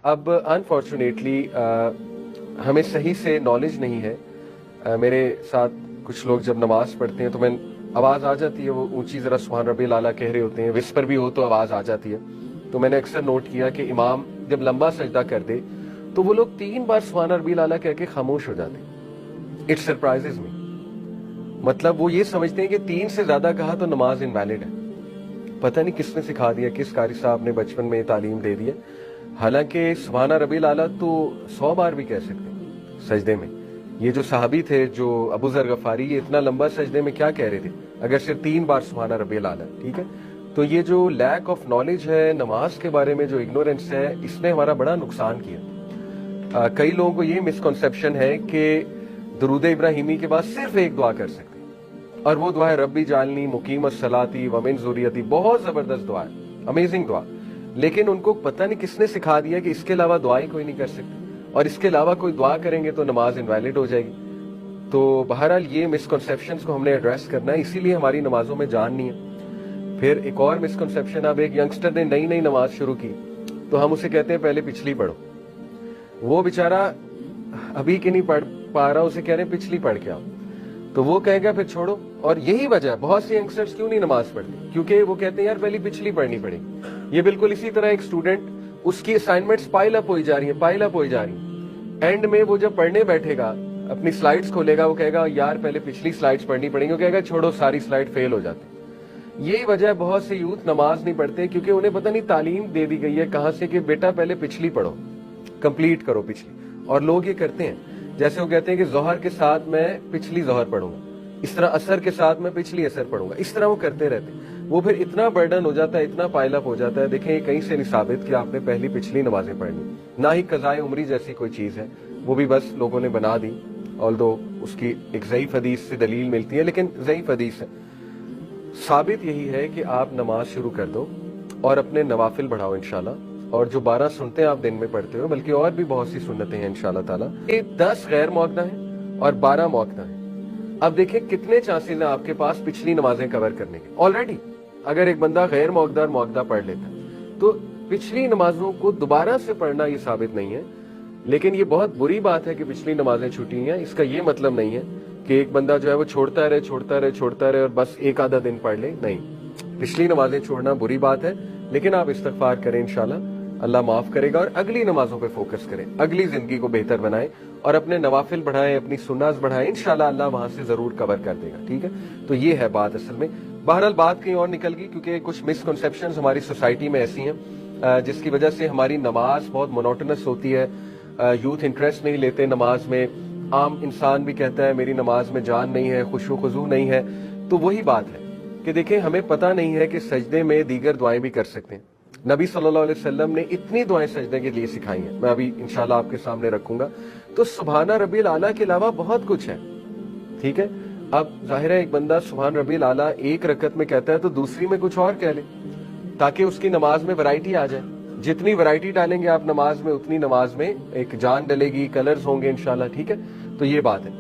اب अनफॉर्चुनेटली हमें सही से नॉलेज नहीं है। मेरे साथ कुछ लोग जब नमाज पढ़ते हैं तो मैं आवाज़ आ जाती है, वो ऊंची ज़रा सुभान रब्बिल आला कह रहे होते हैं, विस्पर भी हो तो आवाज़ आ जाती है। तो मैंने अक्सर नोट किया कि इमाम जब लंबा सजदा कर दे तो वो लोग 3 बार सुभान रब्बिल आला कह के खामोश हो जाते हैं। इट सरप्राइजेज मी, मतलब वो ये समझते हैं कि 3 से ज़्यादा कहा तो नमाज इनवैलिड है। पता नहीं किसने सिखा दिया, किस कारी साहब ने बचपन में तालीम दे दी है। हालांकि सुभान रब्बिल आला तो 100 बार भी कह सकते हैं सजदे में। ये जो सहाबी थे, जो अबू ज़र गफारी, ये इतना लंबा सजदे में क्या कह रहे थे अगर सिर्फ 3 बार सुभान रब्बिल आला, ठीक है। तो ये जो लैक ऑफ नॉलेज है नमाज के बारे में, जो इग्नोरेंस है, इसने हमारा बड़ा नुकसान किया। कई लोगों को ये मिसकॉन्सेप्शन है कि दुरूद इब्राहिमी के बाद सिर्फ एक दुआ कर सकते हैं, और वो दुआ है रब्बी जालनी मुकीम सलाती व मिन ज़ुर्रियती। बहुत जबरदस्त दुआ है, अमेजिंग दुआ, लेकिन उनको पता नहीं किसने सिखा दिया कि इसके अलावा दुआ ही कोई नहीं कर सकते, और इसके अलावा कोई दुआ करेंगे तो नमाज इनवैलिड हो जाएगी। तो बहरहाल ये मिसकॉन्सेप्शंस को हमने एड्रेस करना है, इसीलिए हमारी नमाजों में जान नहीं है। फिर एक और मिसकॉन्सेप्शन, अब एक यंगस्टर ने नई नई नमाज शुरू की तो हम उसे कहते हैं पहले पिछली पढ़ो। वो बेचारा अभी की नहीं पढ़ पा रहा, उसे कह रहे हैं पिछली पढ़ के आओ, तो वो कहेगा फिर छोड़ो। और यही वजह है बहुत से यंगस्टर्स क्यों नहीं नमाज पढ़ते, क्योंकि वो कहते हैं यार पहले पिछली पढ़नी पड़ेगी। ये बिल्कुल इसी तरह एक स्टूडेंट, उसकी असाइनमेंट्स पाइल अप हो जा रही है, पाइल अप हो जा रही है, एंड में वो जब पढ़ने बैठेगा, अपनी स्लाइड्स खोलेगा, वो कहेगा यार पहले पिछली स्लाइड्स पढ़नी पड़ेंगी, वो कहेगा छोड़ो सारी स्लाइड फेल हो जाती। यही वजह है बहुत से यूथ नमाज नहीं पढ़ते, क्योंकि उन्हें पता नहीं तालीम दे दी गई है कहां से कि बेटा पहले पिछली पढ़ो, कंप्लीट करो पिछली। और लोग ये करते हैं, जैसे वो कहते हैं कि जोहर के साथ मैं पिछली जोहर पढ़ूंगा, इस तरह असर के साथ मैं पिछली असर पढ़ूंगा, इस तरह वो करते रहते हैं। वो फिर इतना बर्डन हो जाता है, इतना पाइल अप हो जाता है। देखें, कहीं से नहीं साबित कि आपने पहली पिछली नमाजें पढ़नी, ना ही कज़ाए उम्री जैसी कोई चीज है, वो भी बस लोगों ने बना दी। ऑल्दो उसकी एक ज़ईफ हदीस से दलील मिलती है, लेकिन ज़ईफ हदीस है। साबित यही है कि आप नमाज शुरू कर दो और अपने नवाफिल बढ़ाओ इंशाल्लाह। और जो 12 सुन्नतें आप दिन में पढ़ते हो, बल्कि और भी बहुत सी सुन्नतें हैं इंशाल्लाह ताला। ये 10 गैर मौक़दा है और 12 मौक़दा है। अब देखें कितने चांसेस हैं आपके पास पिछली नमाजें कवर करने के। ऑलरेडी अगर एक बंदा गैर मौक़दा और मौक़दा पढ़ लेता है तो पिछली नमाजों को दोबारा से पढ़ना ये साबित नहीं है। लेकिन ये बहुत बुरी बात है कि पिछली नमाजें छूटी हैं। इसका ये मतलब नहीं है कि एक बंदा जो है वो छोड़ता रहे और बस एक आधा दिन पढ़ ले, नहीं। पिछली नमाजें छोड़ना बुरी बात है, लेकिन आप इस्तग़फ़ार करें, इंशाल्लाह अल्लाह माफ करेगा, और अगली नमाजों पे फोकस करें, अगली जिंदगी को बेहतर बनाएं और अपने नवाफिल बढ़ाएं, अपनी सुन्नात बढ़ाएं, इंशाल्लाह अल्लाह वहां से जरूर कवर कर देगा, ठीक है। तो ये है बात असल में। बहरहाल बात कहीं और निकल गई, क्योंकि कुछ मिसकंसेप्शंस हमारी सोसाइटी में ऐसी हैं जिसकी वजह से हमारी नमाज बहुत मोनोटोनस होती है। यूथ इंटरेस्ट नहीं लेते नमाज में, आम इंसान भी कहता है मेरी नमाज में जान नहीं है, खुशू खुजू नहीं है। तो वही बात है कि देखें, हमें पता नहीं है कि सजदे में दीगर दुआएं भी कर सकते हैं। नबी सल्लल्लाहु अलैहि वसल्लम ने इतनी दुआएं सजदे के लिए सिखाई हैं, मैं अभी इंशाल्लाह आपके सामने रखूंगा। तो सुभान रब्बिल आला के अलावा बहुत कुछ है, ठीक है। अब जाहिर है एक बंदा सुभान रब्बिल आला एक रकत में कहता है तो दूसरी में कुछ और कह ले, ताकि उसकी नमाज में वैरायटी आ जाए। जितनी वैरायटी डालेंगे आप नमाज में, उतनी नमाज में एक जान डलेगी, कलर्स होंगे इंशाल्लाह, ठीक है। तो ये बात है।